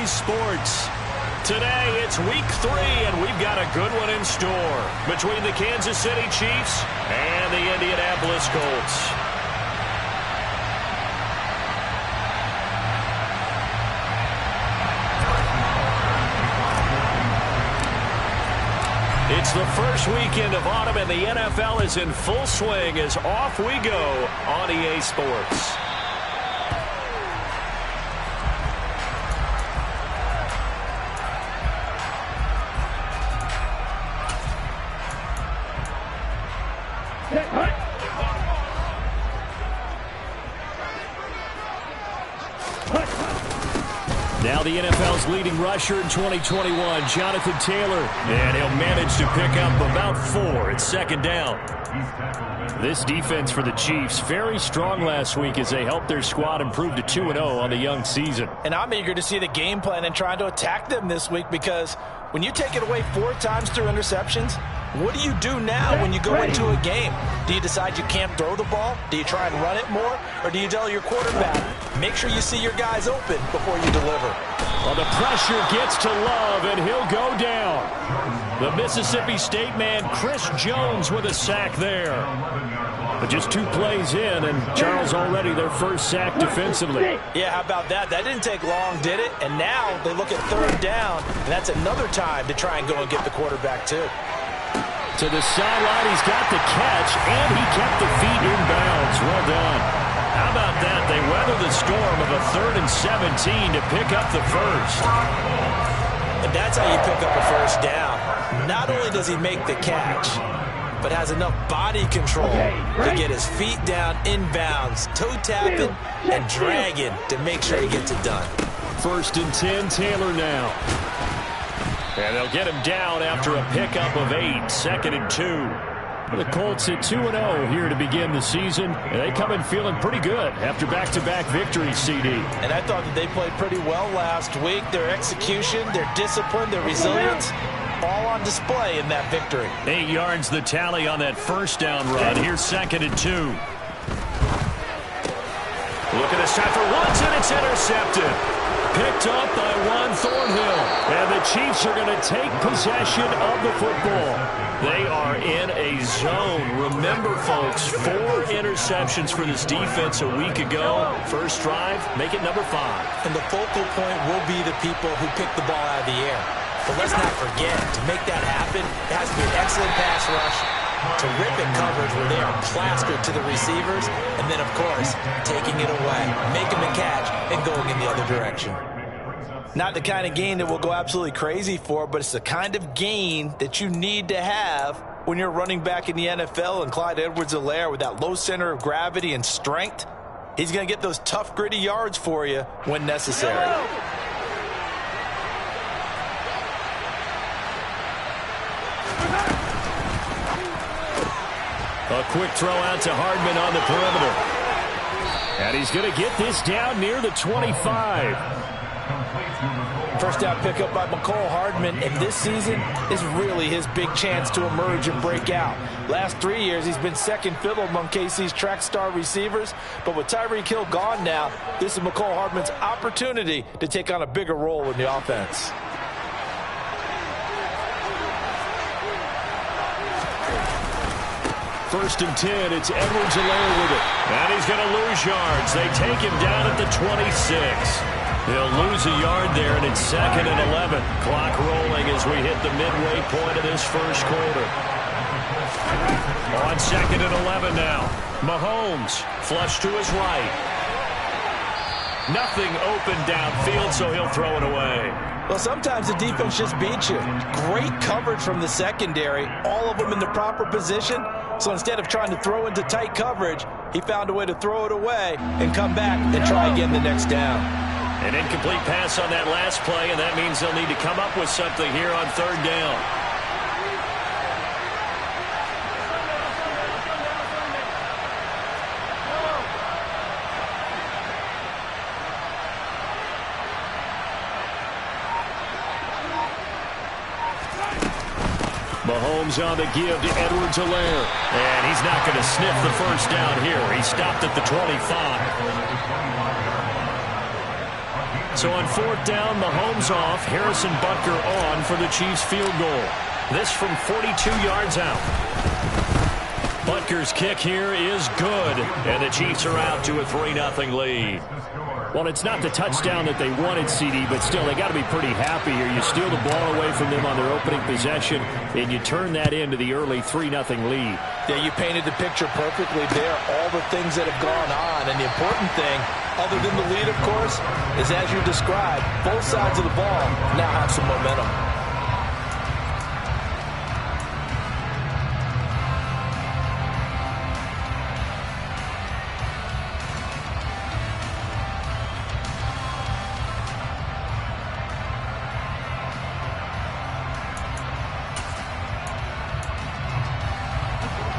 Sports. Today, it's week 3, and we've got a good one in store between the Kansas City Chiefs and the Indianapolis Colts. It's the first weekend of autumn, and the NFL is in full swing as off we go on EA Sports. Now the NFL's leading rusher in 2021, Jonathan Taylor, and he'll manage to pick up about 4 at second down. This defense for the Chiefs, very strong last week as they helped their squad improve to 2-0 on the young season. And I'm eager to see the game plan and trying to attack them this week, because when you take it away 4 times through interceptions, what do you do now when you go into a game? Do you decide you can't throw the ball? Do you try and run it more? Or do you tell your quarterback, make sure you see your guys open before you deliver? Well, the pressure gets to Love, and he'll go down. The Mississippi State man, Chris Jones, with a sack there. But just 2 plays in, and Charles already their first sack defensively. Yeah, how about that? That didn't take long, did it? And now they look at 3rd down, and that's another time to try and go and get the quarterback too. To the sideline, he's got the catch, and he kept the feet in bounds. Well done. How about that? They weather the storm of a 3rd and 17 to pick up the first. And that's how you pick up a first down. Not only does he make the catch, but has enough body control to get his feet down in bounds, toe tapping and dragging to make sure he gets it done. 1st and 10, Taylor now. And they'll get him down after a pickup of 8, 2nd and 2. The Colts at 2-0 here to begin the season, and they come in feeling pretty good after back-to-back victories, CD. And I thought that they played pretty well last week. Their execution, their discipline, their resilience, all on display in that victory. 8 yards the tally on that first down run. Here's 2nd and 2. Look at this time for Woods, and it's intercepted. Picked up by Juan Thornhill. And the Chiefs are going to take possession of the football. They are in a zone. Remember, folks, 4 interceptions for this defense a week ago. First drive, make it number 5. And the focal point will be the people who pick the ball out of the air. But let's not forget, to make that happen, it has to be an excellent pass rush, terrific coverage where they are plastered to the receivers, and then, of course, taking it away, making the catch, and going in the other direction. Not the kind of gain that we'll go absolutely crazy for, but it's the kind of gain that you need to have when you're running back in the NFL. And Clyde Edwards-Helaire, with that low center of gravity and strength, he's going to get those tough, gritty yards for you when necessary. A quick throw out to Hardman on the perimeter. And he's going to get this down near the 25. First down pickup by McCole Hardman, and this season is really his big chance to emerge and break out. Last 3 years, he's been second fiddle among KC's track star receivers, but with Tyreek Hill gone now, this is McCole Hardman's opportunity to take on a bigger role in the offense. First and 10, it's Edwards-Helaire with it. And he's going to lose yards. They take him down at the 26. They'll lose a yard there, and it's 2nd and 11. Clock rolling as we hit the midway point of this first quarter. On 2nd and 11 now. Mahomes, flush to his right. Nothing open downfield, so he'll throw it away. Well, sometimes the defense just beats you. Great coverage from the secondary, all of them in the proper position. So instead of trying to throw into tight coverage, he found a way to throw it away and come back and try again the next down. An incomplete pass on that last play, and that means they'll need to come up with something here on 3rd down. Mahomes on the give to Edwards-Helaire. And he's not going to sniff the first down here. He stopped at the 25. So on 4th down, Mahomes off, Harrison Butker on for the Chiefs field goal. This from 42 yards out. Butker's kick here is good, and the Chiefs are out to a 3-0 lead. Well, it's not the touchdown that they wanted, CD, but still, they got to be pretty happy here. You steal the ball away from them on their opening possession, and you turn that into the early 3-0 lead. Yeah, you painted the picture perfectly there, all the things that have gone on. And the important thing, other than the lead, of course, is as you described, both sides of the ball now have some momentum.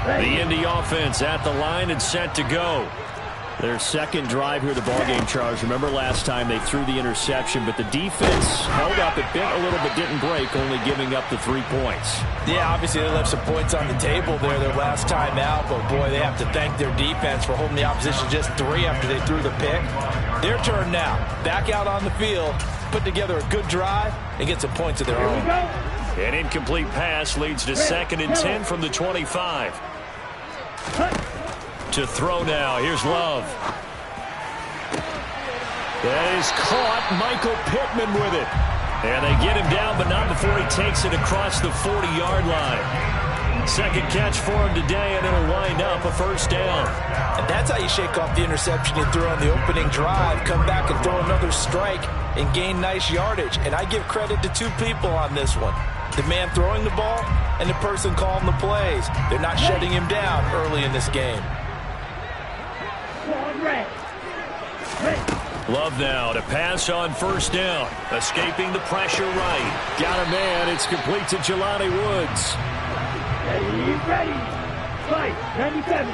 The Indy offense at the line and set to go. Their second drive here, the ballgame, Charles. Remember last time they threw the interception, but the defense held up. It bent a little but didn't break, only giving up the 3 points. Yeah, obviously they left some points on the table there their last time out, but boy, they have to thank their defense for holding the opposition just 3 after they threw the pick. Their turn now. Back out on the field, put together a good drive, and get some points of their own. An incomplete pass leads to 2nd and 10 from the 25. To throw now. Here's Love. That is caught. Michael Pittman with it. And they get him down, but not before he takes it across the 40-yard line. Second catch for him today, and it'll wind up a 1st down. And that's how you shake off the interception you threw on the opening drive. Come back and throw another strike and gain nice yardage. And I give credit to 2 people on this one. The man throwing the ball and the person calling the plays. They're not shutting him down early in this game. Love now to pass on 1st down. Escaping the pressure right. Got a man. It's complete to Jelani Woods. Ready. Fight. 97.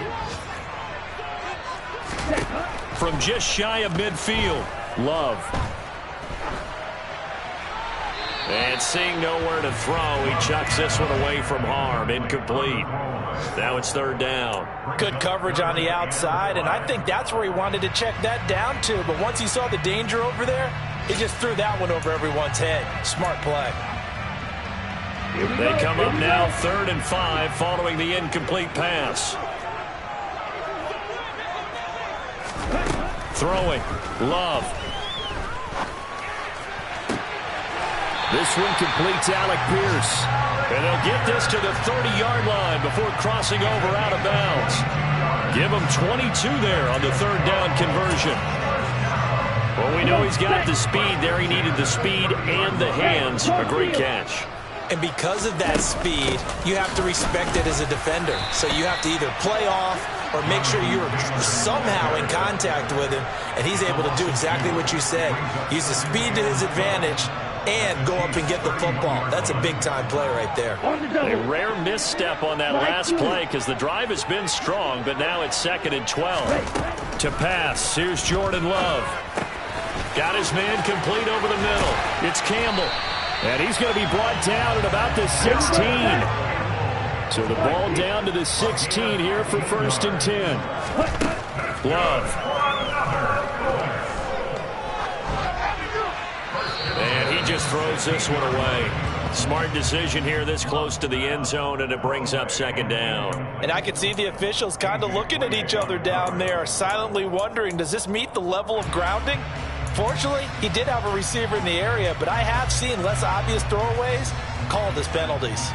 From just shy of midfield, Love. And seeing nowhere to throw, he chucks this one away from harm. Incomplete. Now it's 3rd down. Good coverage on the outside, and I think that's where he wanted to check that down to. But once he saw the danger over there, he just threw that one over everyone's head. Smart play. They come up now 3rd and 5 following the incomplete pass. Throwing. Love. This one completes Alec Pierce. And they'll get this to the 30-yard line before crossing over out of bounds. Give him 22 there on the 3rd down conversion. Well, we know he's got the speed there. He needed the speed and the hands. A great catch. And because of that speed, you have to respect it as a defender. So you have to either play off or make sure you're somehow in contact with him. And he's able to do exactly what you said. Use the speed to his advantage and go up and get the football. That's a big-time play right there. A rare misstep on that last play because the drive has been strong, but now it's 2nd and 12. To pass, here's Jordan Love. Got his man complete over the middle. It's Campbell. And he's going to be brought down at about the 16. So the ball down to the 16 here for 1st and 10. Love. And he just throws this one away. Smart decision here this close to the end zone, and it brings up 2nd down. And I can see the officials kind of looking at each other down there, silently wondering, does this meet the level of grounding? Fortunately, he did have a receiver in the area, but I have seen less obvious throwaways called as penalties.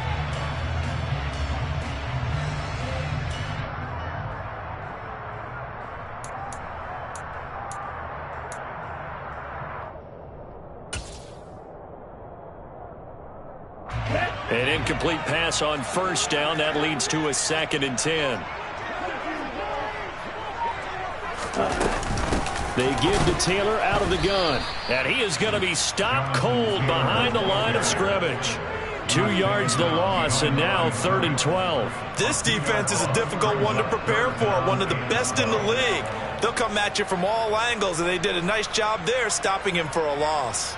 An incomplete pass on 1st down. That leads to a 2nd and 10. They give to Taylor out of the gun. And he is going to be stopped cold behind the line of scrimmage. 2 yards the loss, and now 3rd and 12. This defense is a difficult one to prepare for, one of the best in the league. They'll come at you from all angles, and they did a nice job there stopping him for a loss.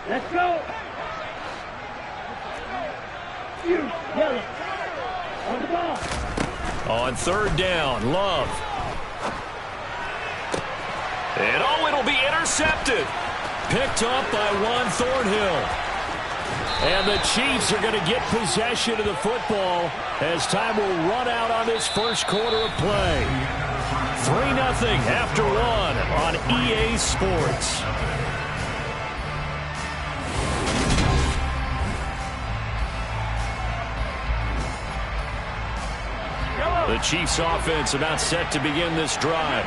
Let's go. You, yellow. On the ball. On third down, Love. And it'll be intercepted. Picked up by Juan Thornhill. And the Chiefs are going to get possession of the football as time will run out on this first quarter of play. 3-0 after one on EA Sports. The Chiefs offense about set to begin this drive.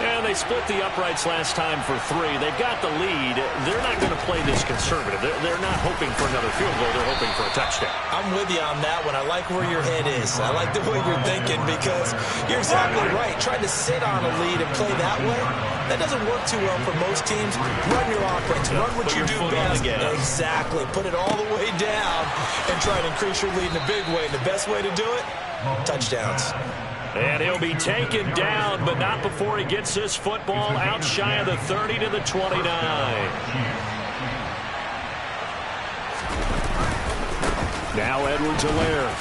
And they split the uprights last time for 3. They've got the lead. They're not going to play this conservative. They're not hoping for another field goal. They're hoping for a touchdown. I'm with you on that one. I like where your head is. I like the way you're thinking because you're exactly right. Trying to sit on a lead and play that way, that doesn't work too well for most teams. Run your offense. Run what you do best. Exactly. Put it all the way down and try to increase your lead in a big way. And the best way to do it, touchdowns. And he'll be taken down, but not before he gets this football out shy of the 30 to the 29. Now Edwards-Helaire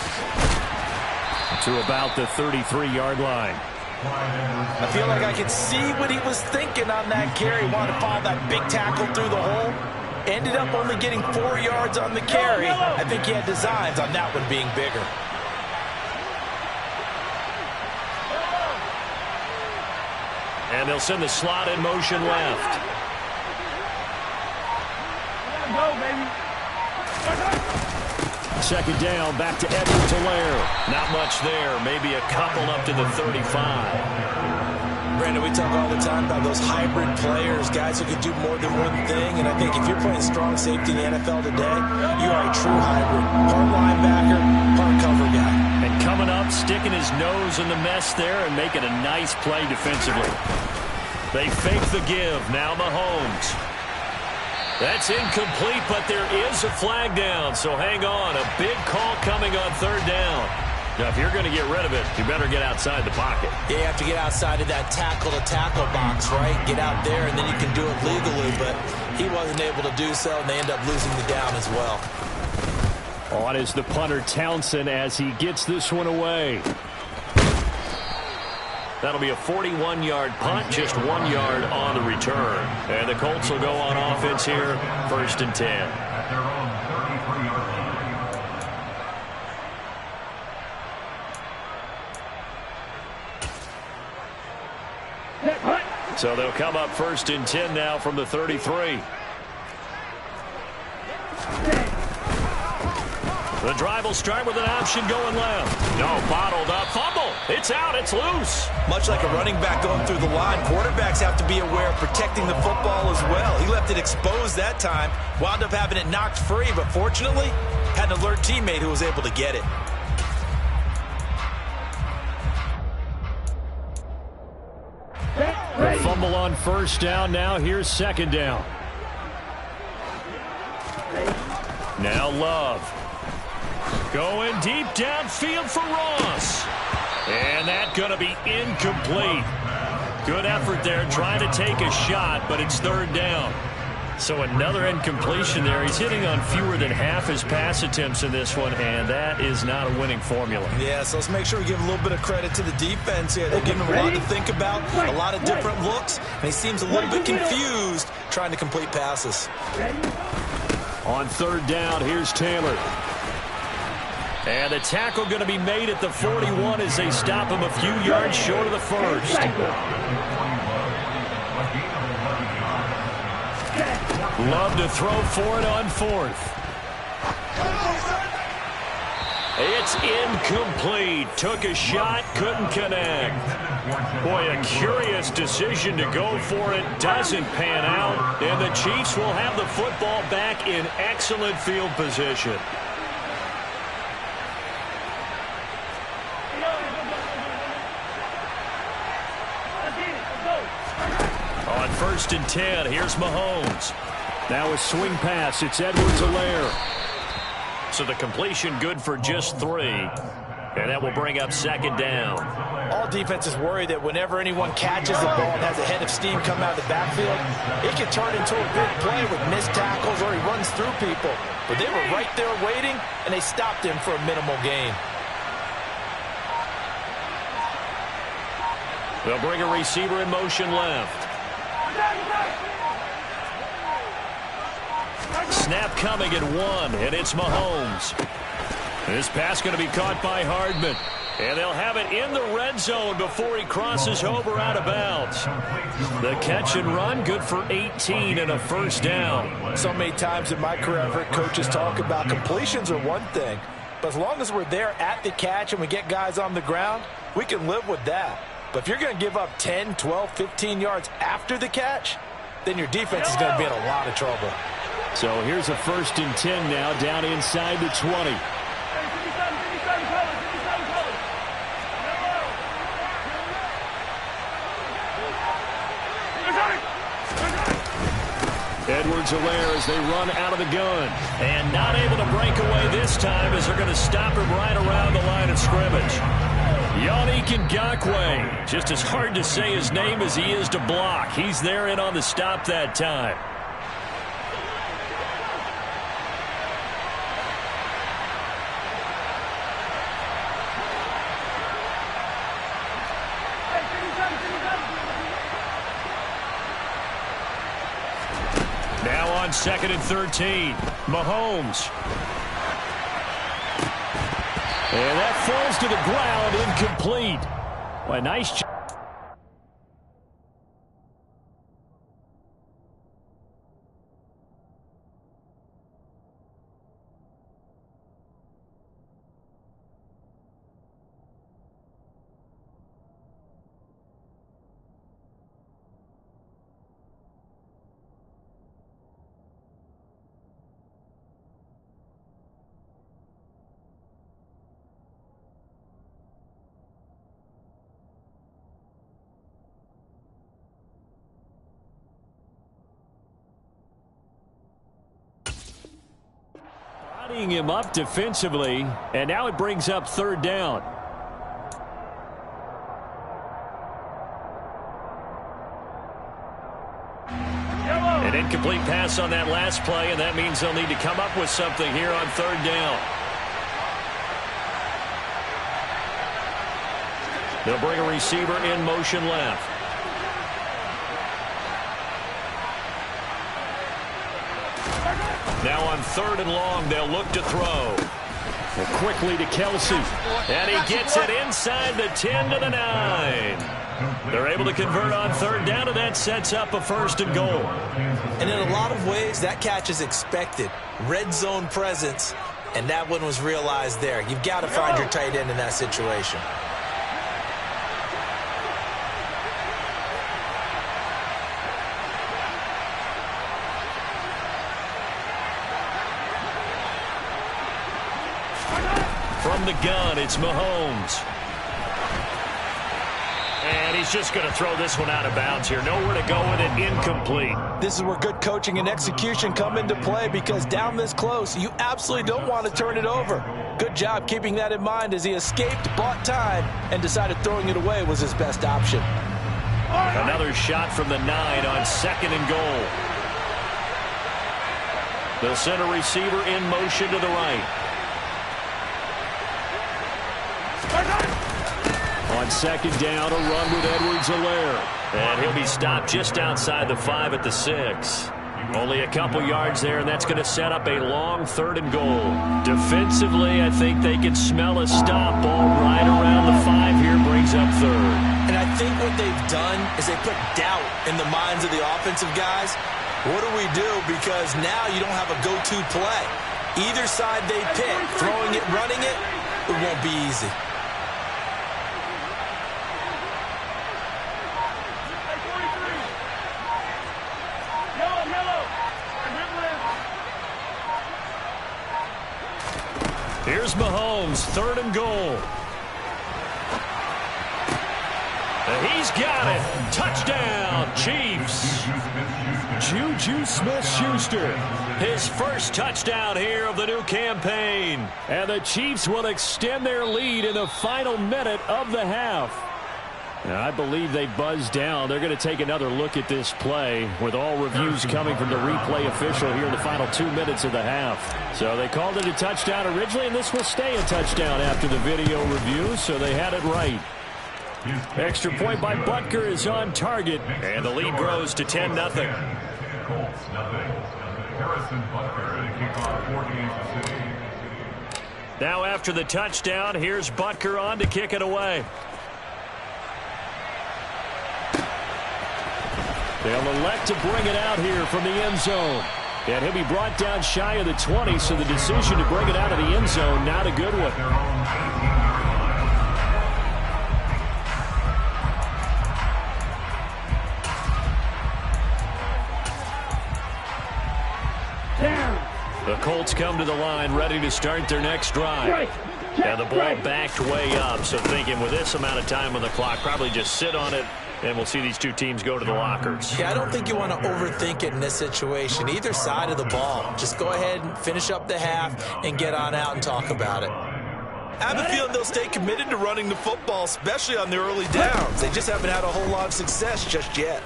to about the 33-yard line. I feel like I can see what he was thinking on that carry. Wanted to follow that big tackle through the hole. Ended up only getting 4 yards on the carry. I think he had designs on that one being bigger. And they'll send the slot in motion left. Go, baby. Second down, back to Edwards-Helaire. Not much there. Maybe a couple up to the 35. Brandon, we talk all the time about those hybrid players, guys who can do more than one thing. And I think if you're playing strong safety in the NFL today, you are a true hybrid. Part linebacker, part cover guy. And coming up, sticking his nose in the mess there and making a nice play defensively. They fake the give. Now Mahomes. That's incomplete, but there is a flag down, so hang on. A big call coming on third down. Now, if you're going to get rid of it, you better get outside the pocket. Yeah, you have to get outside of that tackle-to-tackle box, right? Get out there, and then you can do it legally, but he wasn't able to do so, and they end up losing the down as well. On is the punter, Townsend, as he gets this one away. That'll be a 41-yard punt, just 1 yard on the return. And the Colts will go on offense here, 1st and 10. So they'll come up 1st and 10 now from the 33. The drive will start with an option going left. No, bottled up. Fumble. It's out. It's loose. Much like a running back going through the line, quarterbacks have to be aware of protecting the football as well. He left it exposed that time. Wound up having it knocked free, but fortunately, had an alert teammate who was able to get it. The fumble on 1st down. Now here's 2nd down. Now Love. Going deep downfield for Ross. And that's going to be incomplete. Good effort there trying to take a shot, but it's 3rd down. So another incompletion there. He's hitting on fewer than half his pass attempts in this one, and that is not a winning formula. Yeah, so let's make sure we give a little bit of credit to the defense here. They're giving him a lot to think about, a lot of different looks, and he seems a little bit confused trying to complete passes. On 3rd down, here's Taylor. And the tackle going to be made at the 41 as they stop him a few yards short of the 1st. Love to throw for it on 4th. It's incomplete. Took a shot, couldn't connect. Boy, a curious decision to go for it. Doesn't pan out. And the Chiefs will have the football back in excellent field position. On 1st and 10, here's Mahomes. Now a swing pass. It's Edwards-Helaire. So the completion good for just 3. And that will bring up second down. All defenses worry that whenever anyone catches the ball and has a head of steam come out of the backfield, it can turn into a big play with missed tackles or he runs through people. But they were right there waiting, and they stopped him for a minimal gain. They'll bring a receiver in motion left. Snap coming at 1, and it's Mahomes. This pass going to be caught by Hardman. And they'll have it in the red zone before he crosses over out of bounds. The catch and run, good for 18 and a first down. So many times in my career I've heard coaches talk about completions are one thing, but as long as we're there at the catch and we get guys on the ground, we can live with that. But if you're going to give up 10, 12, 15 yards after the catch, then your defense is going to be in a lot of trouble. So here's a 1st and 10 now, down inside the 20. Edwards-Helaire as they run out of the gun. And not able to break away this time as they're going to stop him right around the line of scrimmage. Yannick Ngakoue, just as hard to say his name as he is to block. He's there in on the stop that time. Now on 2nd and 13, Mahomes. And that falls to the ground, incomplete. Well, a nice job. Him up defensively, and now it brings up 3rd down. An incomplete pass on that last play, and that means they'll need to come up with something here on 3rd down. They'll bring a receiver in motion left. Now on 3rd and long, they'll look to throw. And quickly to Kelsey. And he gets it inside the 10 to the 9. They're able to convert on 3rd down, and that sets up a 1st and goal. And in a lot of ways, that catch is expected. Red zone presence, and that one was realized there. You've got to find your tight end in that situation. From the gun, it's Mahomes. And he's just going to throw this one out of bounds here. Nowhere to go with it, incomplete. This is where good coaching and execution come into play, because down this close, you absolutely don't want to turn it over. Good job keeping that in mind as he escaped, bought time, and decided throwing it away was his best option. Another shot from the 9 on 2nd and goal. They'll send a receiver in motion to the right. On 2nd down, a run with Edwards-Helaire. And he'll be stopped just outside the 5 at the 6. Only a couple yards there, and that's going to set up a long 3rd and goal. Defensively, I think they can smell a stop. Ball right around the 5 here, brings up 3rd. And I think what they've done is they put doubt in the minds of the offensive guys. What do we do? Because now you don't have a go-to play. Either side they pick, throwing it, running it, it won't be easy. Here's Mahomes, 3rd and goal. He He's got it. Touchdown, Chiefs. Juju Smith-Schuster, his first touchdown here of the new campaign. And the Chiefs will extend their lead in the final minute of the half. Now, I believe they buzzed down. They're going to take another look at this play with all reviews coming from the replay official here in the final 2 minutes of the half. So they called it a touchdown originally, and this will stay a touchdown after the video review, so they had it right. Extra point by Butker is on target, and the lead grows to 10-0. Colts, nothing. Harrison Butker to kick off 48 City. Now after the touchdown, here's Butker on to kick it away. They'll elect to bring it out here from the end zone. And he'll be brought down shy of the 20, so the decision to bring it out of the end zone, not a good one. The Colts come to the line ready to start their next drive. And the ball backed way up, so thinking with this amount of time on the clock, probably just sit on it, and we'll see these two teams go to the lockers. Yeah, I don't think you want to overthink it in this situation. Either side of the ball. Just go ahead and finish up the half and get on out and talk about it. I have a feeling they'll stay committed to running the football, especially on their early downs. They just haven't had a whole lot of success just yet.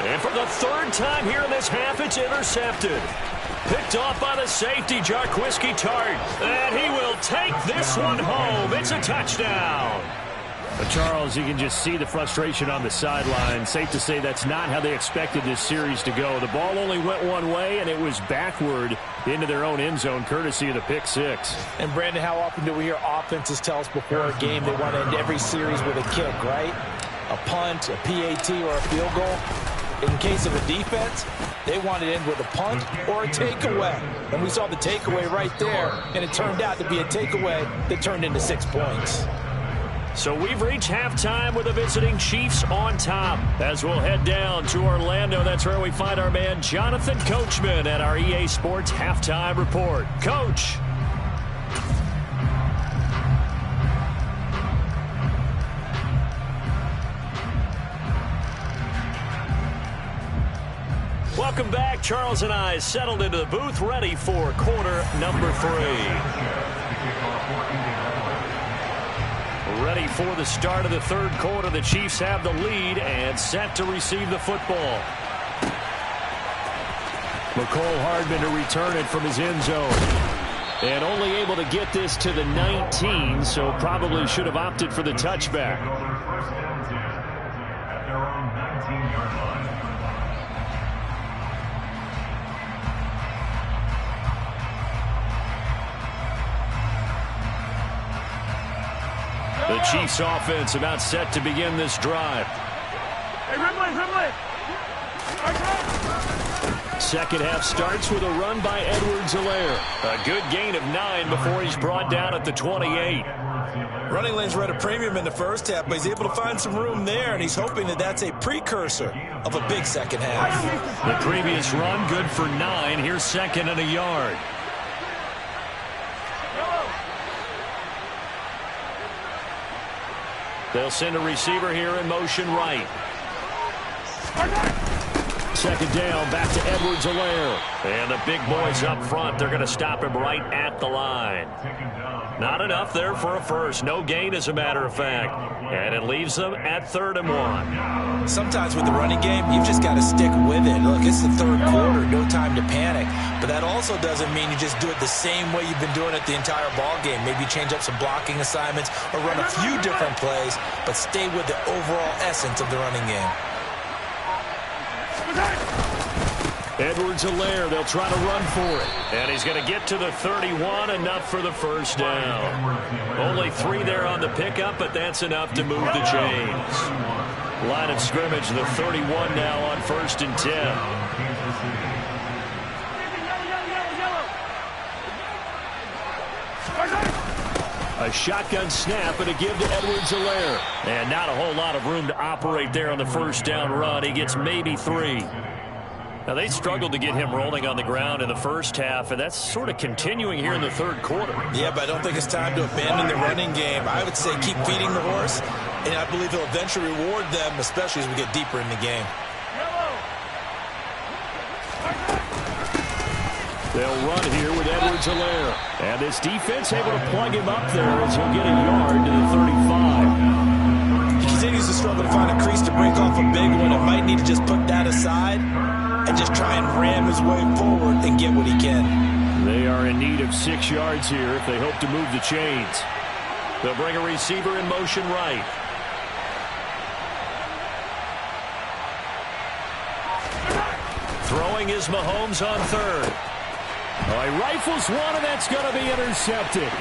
And for the third time here in this half, it's intercepted. Picked off by the safety, Jarquiski Tart. And he will take this one home. It's a touchdown. But Charles, you can just see the frustration on the sideline. Safe to say that's not how they expected this series to go. The ball only went one way, and it was backward into their own end zone, courtesy of the pick six. And, Brandon, how often do we hear offenses tell us before a game they want to end every series with a kick, right? A punt, a PAT, or a field goal. In case of a defense, they want to end with a punt or a takeaway. And we saw the takeaway right there, and it turned out to be a takeaway that turned into 6 points. So we've reached halftime with the visiting Chiefs on top. As we'll head down to Orlando, that's where we find our man Jonathan Coachman at our EA Sports Halftime Report. Coach. Welcome back. Charles and I settled into the booth, ready for quarter number 3. Ready for the start of the third quarter. The Chiefs have the lead and set to receive the football. McCole Hardman to return it from his end zone. And only able to get this to the 19, so probably should have opted for the touchback. The Chiefs offense about set to begin this drive. Hey, Rimley. Second half starts with a run by Edwards-Helaire. A good gain of 9 before he's brought down at the 28. Running lanes were at a premium in the first half, but he's able to find some room there, and he's hoping that that's a precursor of a big second half. The previous run good for 9. Here's second and a yard. They'll send a receiver here in motion right. Second down, back to Edwards-Helaire. And the big boys up front, they're going to stop him right at the line. Not enough there for a first. No gain, as a matter of fact. And it leaves them at 3rd and 1. Sometimes with the running game, you've just got to stick with it. Look, it's the third quarter, no time to panic. But that also doesn't mean you just do it the same way you've been doing it the entire ball game. Maybe change up some blocking assignments or run a few different plays, but stay with the overall essence of the running game. Edwards-Helaire, they'll try to run for it. And he's going to get to the 31, enough for the first down. Only 3 there on the pickup, but that's enough to move the chains. Line of scrimmage, the 31 now on 1st and 10. A shotgun snap and a give to Edwards-Helaire. And not a whole lot of room to operate there on the first down run. He gets maybe 3. Now, they struggled to get him rolling on the ground in the first half, and that's sort of continuing here in the third quarter. Yeah, but I don't think it's time to abandon the running game. I would say keep feeding the horse, and I believe he'll eventually reward them, especially as we get deeper in the game. They'll run here with Edwards-Helaire. And this defense able to plug him up there as he'll get a yard to the 35. He continues to struggle to find a crease to break off a big one. It might need to just put that aside and just try and ram his way forward and get what he can. They are in need of 6 yards here if they hope to move the chains. They'll bring a receiver in motion right. Throwing is Mahomes on third. He rifles one, and that's going to be intercepted.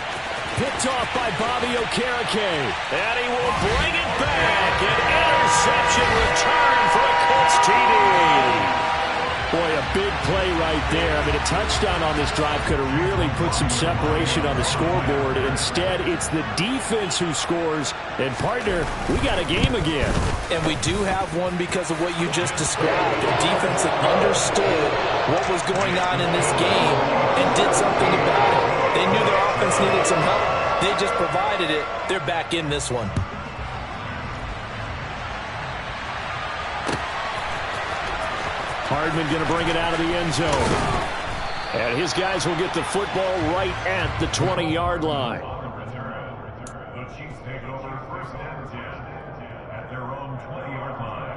Picked off by Bobby Okereke. And he will bring it back. An interception return for a Colts TD. Boy, a big play right there. I mean, a touchdown on this drive could have really put some separation on the scoreboard. Instead, it's the defense who scores. And, partner, we got a game again. And we do have one because of what you just described. A defense that understood what was going on in this game and did something about it. They knew their offense needed some help. They just provided it. They're back in this one. Hardman going to bring it out of the end zone. And his guys will get the football right at the 20-yard line. The Chiefs take over first and 10 at their own 20-yard line.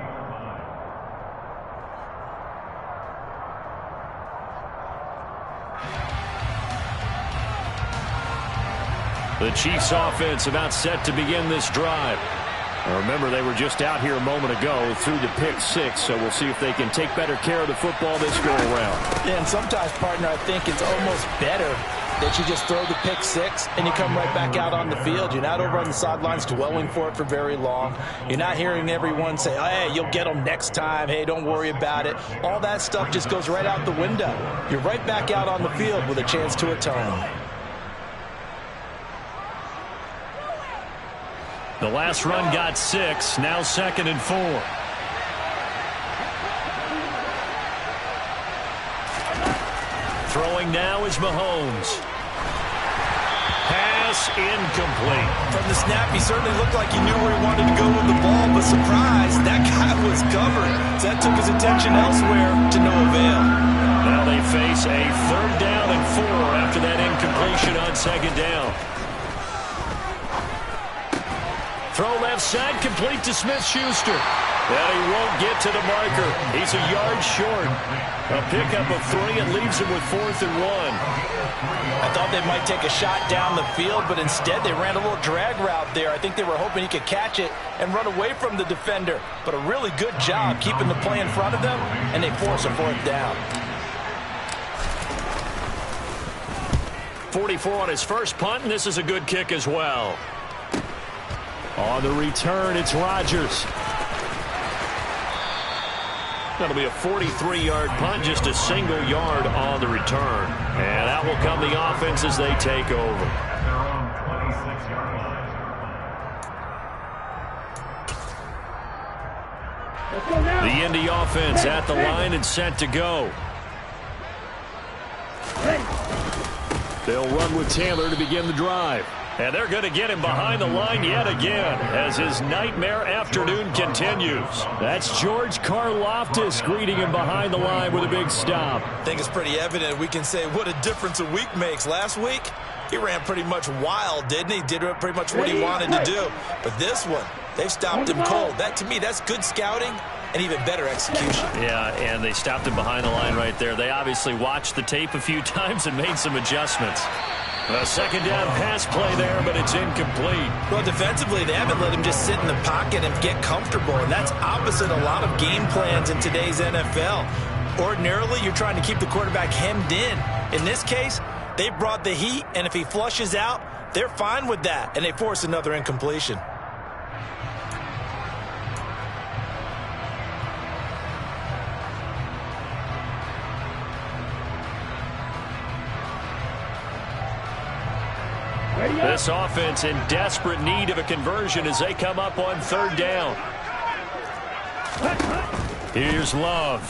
The Chiefs offense about set to begin this drive. Now remember, they were just out here a moment ago through the pick 6, so we'll see if they can take better care of the football this go-around. Yeah, and sometimes, partner, I think it's almost better that you just throw the pick 6 and you come right back out on the field. You're not over on the sidelines dwelling for it for very long. You're not hearing everyone say, oh, hey, you'll get them next time. Hey, don't worry about it. All that stuff just goes right out the window. You're right back out on the field with a chance to atone. The last run got 6, now 2nd and 4. Throwing now is Mahomes. Pass incomplete. From the snap, he certainly looked like he knew where he wanted to go with the ball, but surprise, that guy was covered. So that took his attention elsewhere to no avail. Now they face a 3rd down and 4 after that incompletion on 2nd down. Throw left side, complete to Smith-Schuster. And he won't get to the marker. He's a yard short. A pickup of 3 and leaves him with 4th and 1. I thought they might take a shot down the field, but instead they ran a little drag route there. I think they were hoping he could catch it and run away from the defender. But a really good job keeping the play in front of them, and they force a 4th down. 44 on his first punt, and this is a good kick as well. On the return, it's Rodgers. That'll be a 43-yard punt, just a single yard on the return. And out will come the offense as they take over. Their own 26-yard line. The Indy offense at the line and set to go. They'll run with Taylor to begin the drive. And they're going to get him behind the line yet again as his nightmare afternoon continues. That's George Karlaftis greeting him behind the line with a big stop. I think it's pretty evident we can say what a difference a week makes. Last week, he ran pretty much wild, didn't he? Did pretty much what he wanted to do. But this one, they've stopped him cold. That, to me, that's good scouting and even better execution. Yeah, and they stopped him behind the line right there. They obviously watched the tape a few times and made some adjustments. A 2nd down pass play there, but it's incomplete. Well, defensively, they haven't let him just sit in the pocket and get comfortable, and that's opposite a lot of game plans in today's NFL. Ordinarily, you're trying to keep the quarterback hemmed in. In this case, they brought the heat, and if he flushes out, they're fine with that, and they force another incompletion. This offense in desperate need of a conversion as they come up on 3rd down. Here's Love.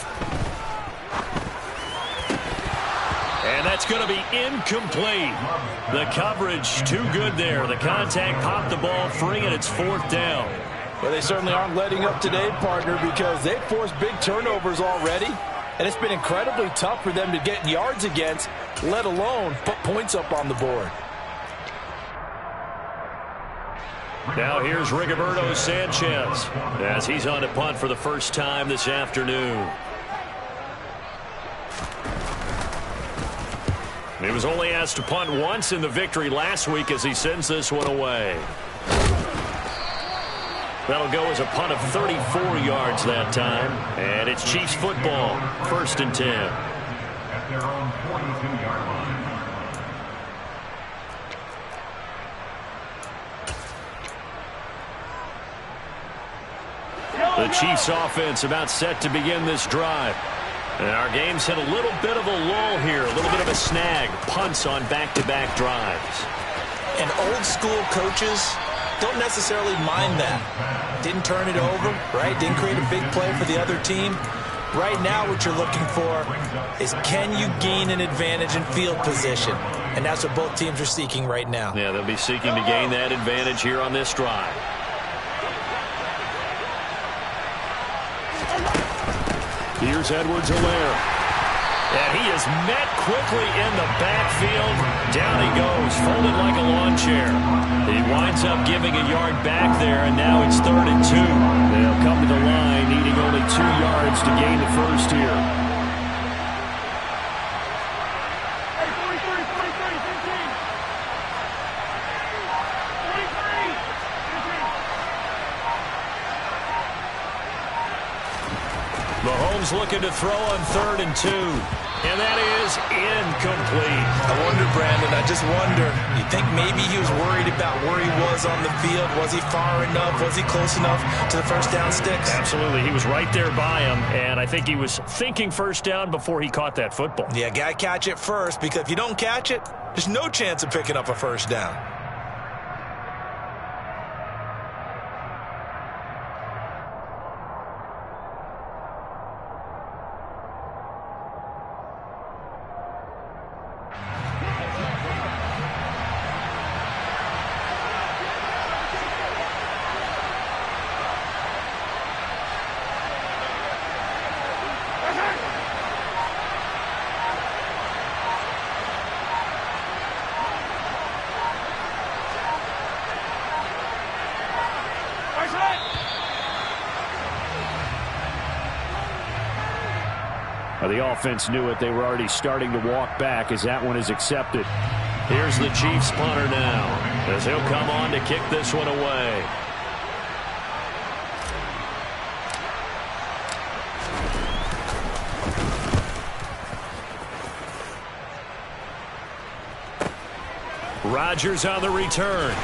And that's going to be incomplete. The coverage too good there. The contact popped the ball free, and it's 4th down. Well, they certainly aren't letting up today, partner, because they've forced big turnovers already. And it's been incredibly tough for them to get yards against, let alone put points up on the board. Now here's Rigoberto Sanchez as he's on to punt for the first time this afternoon. He was only asked to punt once in the victory last week as he sends this one away. That'll go as a punt of 34 yards that time. And it's Chiefs football, 1st and 10. At their own 42-yard line. The Chiefs offense about set to begin this drive. And our game's hit a little bit of a lull here, a little bit of a snag. Punts on back-to-back drives. And old school coaches don't necessarily mind that. Didn't turn it over, right? Didn't create a big play for the other team. Right now what you're looking for is can you gain an advantage in field position? And that's what both teams are seeking right now. Yeah, they'll be seeking to gain that advantage here on this drive. Here's Edwards-Helaire. And he is met quickly in the backfield. Down he goes, folded like a lawn chair. He winds up giving a yard back there, and now it's 3rd and 2. They'll come to the line, needing only 2 yards to gain the first here. Hey, 43, 43, 15. 43, 15. Mahomes looking to throw on 3rd and 2. And that is incomplete. I wonder, Brandon, I just wonder, you think maybe he was worried about where he was on the field? Was he far enough? Was he close enough to the first down sticks? Absolutely. He was right there by him, and I think he was thinking first down before he caught that football. Yeah, got to catch it first, because if you don't catch it, there's no chance of picking up a first down. The offense knew it. They were already starting to walk back as that one is accepted. Here's the Chiefs punter now as he'll come on to kick this one away. Rodgers on the return.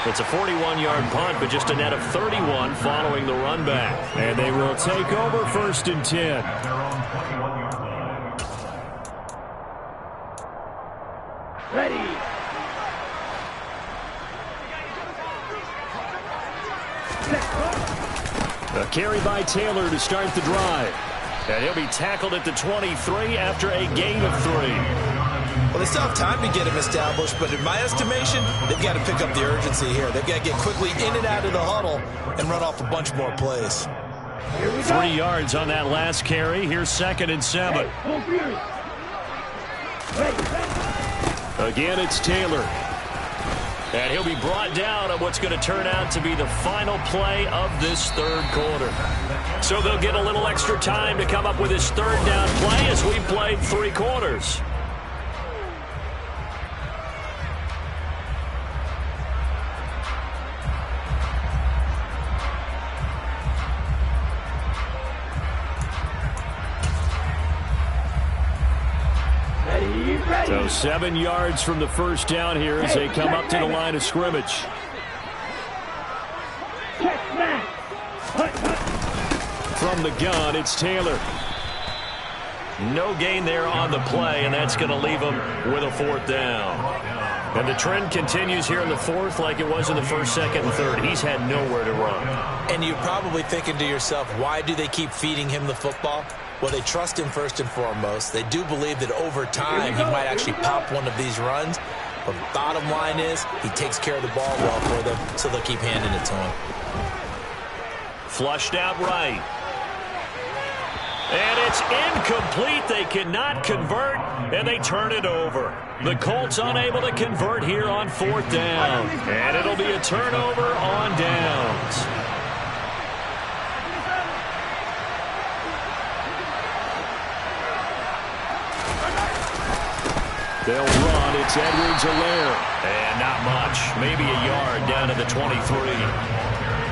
It's a 41-yard punt, but just a net of 31 following the run back. And they will take over 1st and 10. At their own 21-yard line. Ready. A carry by Taylor to start the drive. And he'll be tackled at the 23 after a gain of 3. Well, they still have time to get him established, but in my estimation, they've got to pick up the urgency here. They've got to get quickly in and out of the huddle and run off a bunch more plays. 3 yards on that last carry. Here's 2nd and 7. Again, it's Taylor. And he'll be brought down on what's going to turn out to be the final play of this 3rd quarter. So they'll get a little extra time to come up with his 3rd down play as we played 3 quarters. So 7 yards from the first down here as they come up to the line of scrimmage. From the gun, it's Taylor. No gain there on the play, and that's going to leave them with a 4th down. And the trend continues here in the 4th like it was in the 1st, 2nd, and 3rd. He's had nowhere to run. And you're probably thinking to yourself, why do they keep feeding him the football? Well, they trust him first and foremost. They do believe that over time he might actually pop one of these runs. But bottom line is he takes care of the ball well for them, so they'll keep handing it to him. Flushed out right. And it's incomplete. They cannot convert, and they turn it over. The Colts unable to convert here on 4th down. And it'll be a turnover on downs. They'll run. It's Edwards-Helaire. And not much. Maybe a yard down to the 23.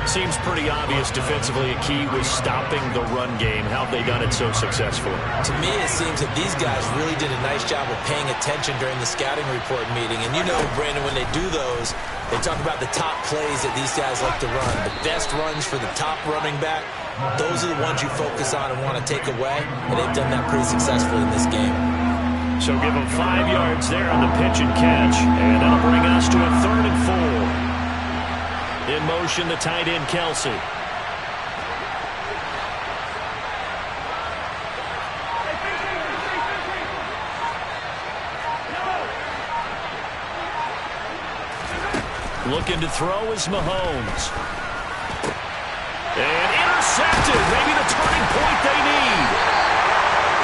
Seems pretty obvious defensively a key was stopping the run game. How have they done it so successfully? To me, it seems that these guys really did a nice job of paying attention during the scouting report meeting. And you know, Brandon, when they do those, they talk about the top plays that these guys like to run. The best runs for the top running back, those are the ones you focus on and want to take away. And they've done that pretty successfully in this game. So give them 5 yards there on the pitch and catch. And that'll bring us to a 3rd and 4. In motion, the tight end, Kelsey. Looking to throw is Mahomes. And intercepted. Maybe the turning point they need.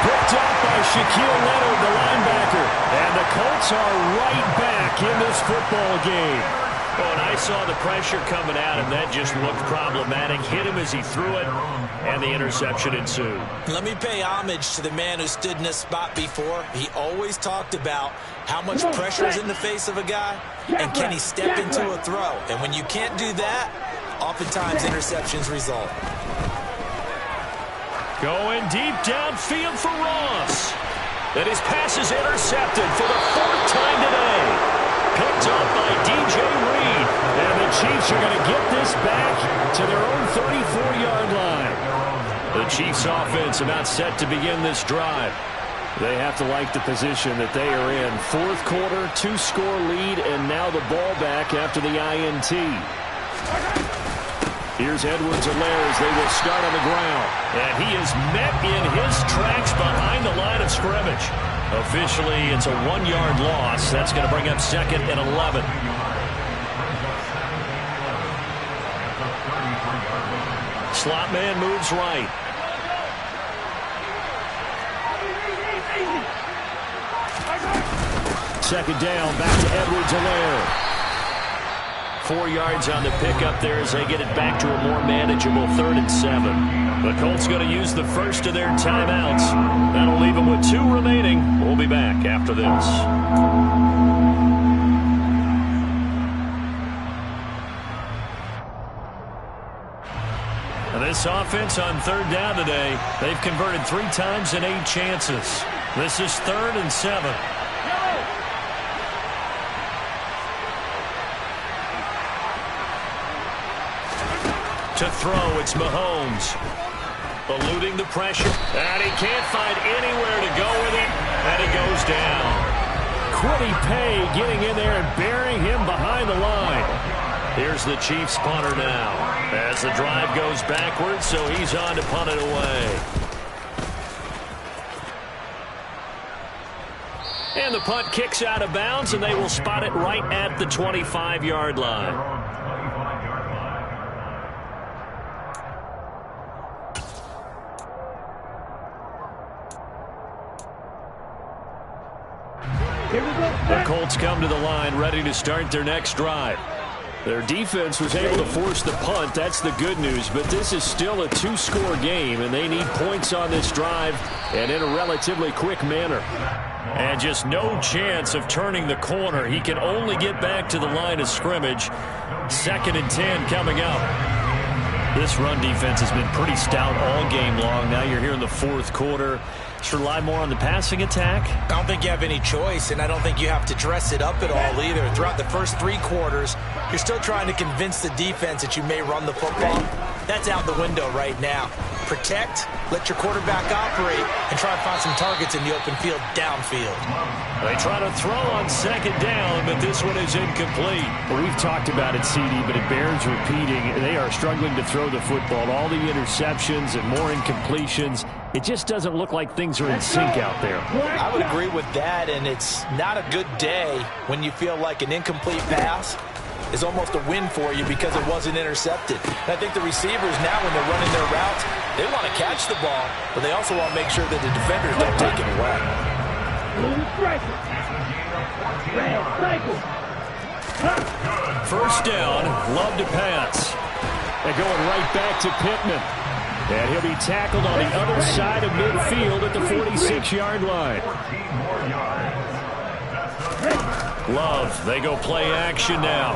Picked up by Shaquille Leonard, the linebacker. And the Colts are right back in this football game. Oh, and I saw the pressure coming at him. That just looked problematic. Hit him as he threw it, and the interception ensued. Let me pay homage to the man who stood in this spot before. He always talked about how much pressure is in the face of a guy, and can he step into a throw. And when you can't do that, oftentimes interceptions result. Going deep downfield for Ross. And his pass is intercepted for the 4th time today. Picked up by DJ Reed. And the Chiefs are going to get this back to their own 34-yard line. The Chiefs offense about set to begin this drive. They have to like the position that they are in. 4th quarter, 2-score lead, and now the ball back after the INT. Here's Edwards-Helaire as they will start on the ground. And he is met in his tracks behind the line of scrimmage. Officially, it's a 1-yard loss. That's going to bring up 2nd and 11. Slot man moves right. Second down, back to Edwards-Helaire. 4 yards on the pickup there as they get it back to a more manageable 3rd and 7. The Colts going to use the first of their timeouts. That'll leave them with 2 remaining. We'll be back after this. This offense on 3rd down today, they've converted 3 times in 8 chances. This is 3rd and 7. To throw, it's Mahomes. Eluding the pressure. And he can't find anywhere to go with it. And he goes down. Quiddy Pay getting in there and burying him behind the line. Here's the Chiefs punter now. As the drive goes backwards, so he's on to punt it away. And the punt kicks out of bounds, and they will spot it right at the 25-yard line. The Colts come to the line ready to start their next drive. Their defense was able to force the punt. That's the good news. But this is still a 2-score game, and they need points on this drive and in a relatively quick manner. And just no chance of turning the corner. He can only get back to the line of scrimmage. 2nd and 10 coming up. This run defense has been pretty stout all game long. Now you're here in the 4th quarter. Should rely more on the passing attack? I don't think you have any choice, and I don't think you have to dress it up at all either. Throughout the first 3 quarters, you're still trying to convince the defense that you may run the football. That's out the window right now. protect, let your quarterback operate, and try to find some targets in the open field downfield. They try to throw on second down, but this one is incomplete. Well, we've talked about it, CD, but it bears repeating. They are struggling to throw the football. All the interceptions and more incompletions. It just doesn't look like things are in sync out there. I would agree with that, and it's not a good day when you feel like an incomplete pass is almost a win for you because it wasn't intercepted. And I think the receivers now, when they're running their routes, they want to catch the ball, but they also want to make sure that the defenders don't take it away. First down, Love to pass. They're going right back to Pittman. And he'll be tackled on the other side of midfield at the 46-yard line. Love, they go play action now.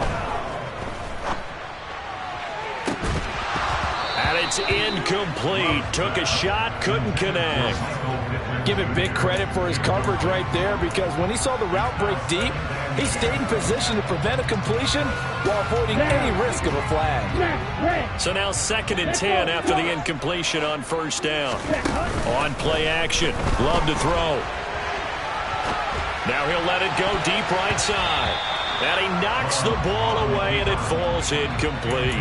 And it's incomplete. Took a shot, couldn't connect. Give it big credit for his coverage right there, because when he saw the route break deep, he stayed in position to prevent a completion while avoiding any risk of a flag. So now 2nd and 10 after the incompletion on first down. On play action, Love to throw. Now he'll let it go deep right side. And he knocks the ball away, and it falls incomplete.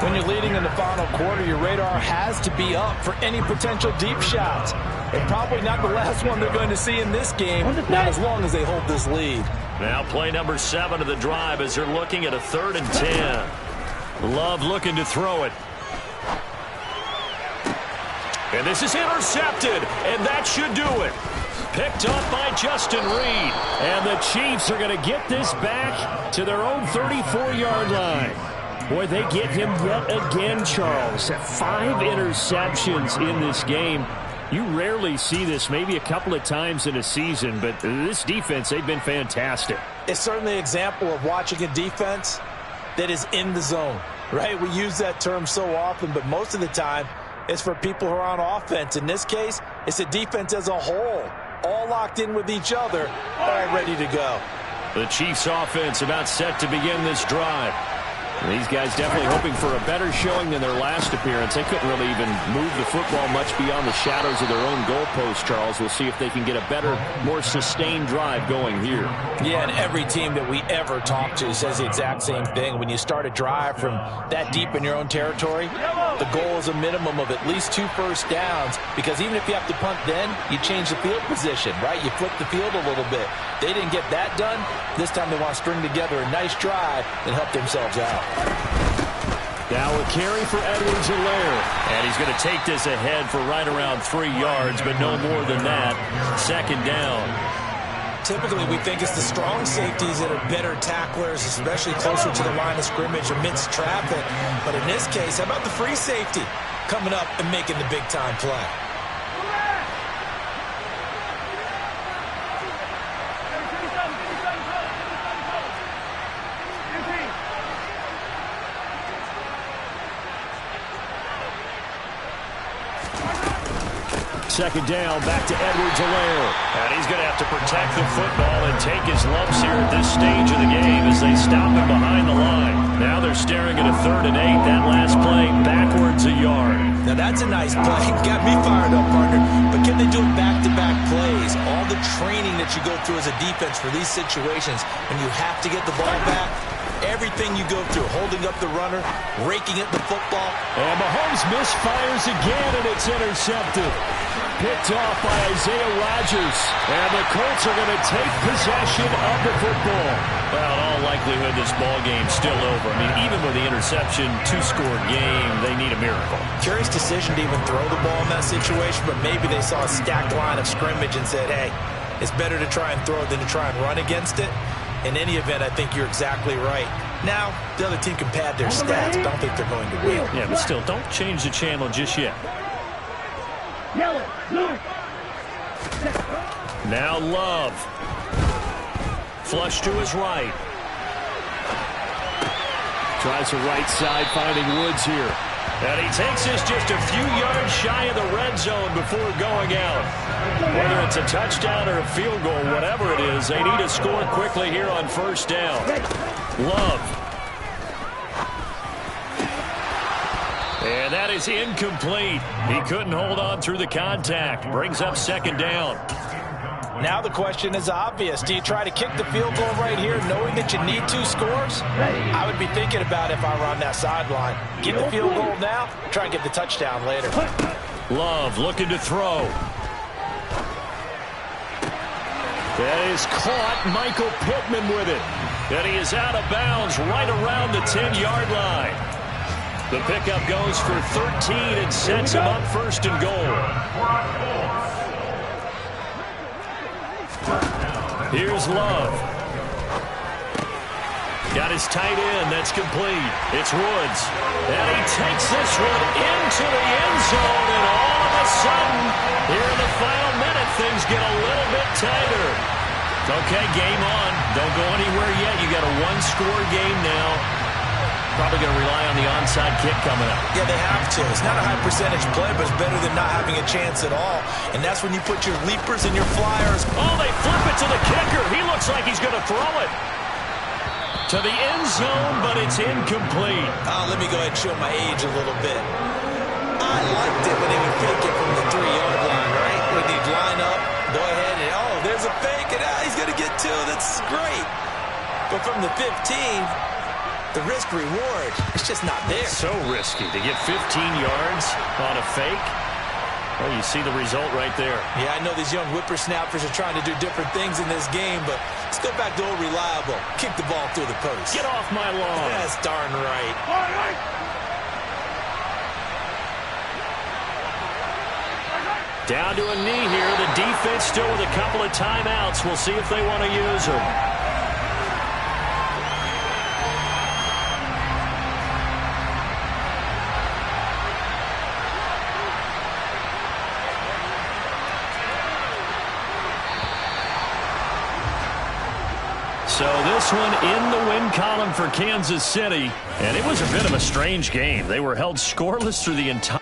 When you're leading in the final quarter, your radar has to be up for any potential deep shots. And probably not the last one they're going to see in this game, not as long as they hold this lead. Now play number 7 of the drive as they're looking at a 3rd and 10. Love looking to throw it. And this is intercepted, and that should do it. Picked up by Justin Reed. And the Chiefs are going to get this back to their own 34-yard line. Boy, they get him yet again, Charles. 5 interceptions in this game. You rarely see this, maybe a couple of times in a season, but this defense, they've been fantastic. It's certainly an example of watching a defense that is in the zone, right? We use that term so often, but most of the time, it's for people who are on offense. In this case, it's a defense as a whole, all locked in with each other, all ready to go. The Chiefs offense about set to begin this drive. And these guys definitely hoping for a better showing than their last appearance. They couldn't really even move the football much beyond the shadows of their own goalpost, Charles. We'll see if they can get a better, more sustained drive going here. Yeah, and every team that we ever talk to says the exact same thing. When you start a drive from that deep in your own territory, the goal is a minimum of at least 2 first downs, because even if you have to punt then, you change the field position, right? You flip the field a little bit. They didn't get that done. This time they want to string together a nice drive and help themselves out. Now a carry for Edwards-Helaire. And he's going to take this ahead for right around 3 yards, but no more than that. 2nd down. Typically, we think it's the strong safeties that are better tacklers, especially closer to the line of scrimmage amidst traffic. But in this case, how about the free safety coming up and making the big-time play? Second down, back to Edwards-Helaire. And he's going to have to protect the football and take his lumps here at this stage of the game as they stop him behind the line. Now they're staring at a 3rd and 8. That last play, backwards a yard. Now that's a nice play. Got me fired up, partner. But can they do it back-to-back plays? All the training that you go through as a defense for these situations, when you have to get the ball back, everything you go through, holding up the runner, raking at the football. And Mahomes misfires again, and it's intercepted. Picked off by Isaiah Rodgers. And the Colts are going to take possession of the football. Well, in all likelihood, this ball game's still over. I mean, even with the interception, 2-score game, they need a miracle. Curious decision to even throw the ball in that situation, but maybe they saw a stacked line of scrimmage and said, hey, it's better to try and throw than to try and run against it. In any event, I think you're exactly right. Now, the other team can pad their stats, but I don't think they're going to win. Yeah, but still, don't change the channel just yet. Now Love. Flush to his right. Tries the right side, finding Woods here. And he takes this just a few yards shy of the red zone before going out. Whether it's a touchdown or a field goal, whatever it is, they need to score quickly here on first down. Love. And that is incomplete. He couldn't hold on through the contact. Brings up second down. Now the question is obvious. Do you try to kick the field goal right here knowing that you need 2 scores? I would be thinking about if I were on that sideline. Get the field goal now, try and get the touchdown later. Love looking to throw. That is caught. Michael Pittman with it. And he is out of bounds right around the 10-yard line. The pickup goes for 13 and sets him up first and goal. Here's Love. Got his tight end. That's complete. It's Woods. And he takes this one into the end zone. And all of a sudden, here in the final minute, things get a little bit tighter. Okay, game on. Don't go anywhere yet. You got a 1-score game now. Probably going to rely on the onside kick coming up. Yeah, they have to. It's not a high percentage play, but it's better than not having a chance at all. And that's when you put your leapers and your flyers. Oh, they flip it to the kicker. He looks like he's going to throw it to the end zone, but it's incomplete. Let me go ahead and show my age a little bit. I liked it when they would fake it from the 3-yard line, right? When they'd line up, go ahead, and oh, there's a fake, and he's going to get 2. That's great. But from the 15, the risk-reward, it's just not there. So risky to get 15 yards on a fake. Well, you see the result right there. Yeah, I know these young whippersnappers are trying to do different things in this game, but let's go back to old reliable. Kick the ball through the post. Get off my lawn. That's darn right. Down to a knee here. The defense still with a couple of timeouts. We'll see if they want to use them. So this one in the win column for Kansas City. And it was a bit of a strange game. They were held scoreless through the entire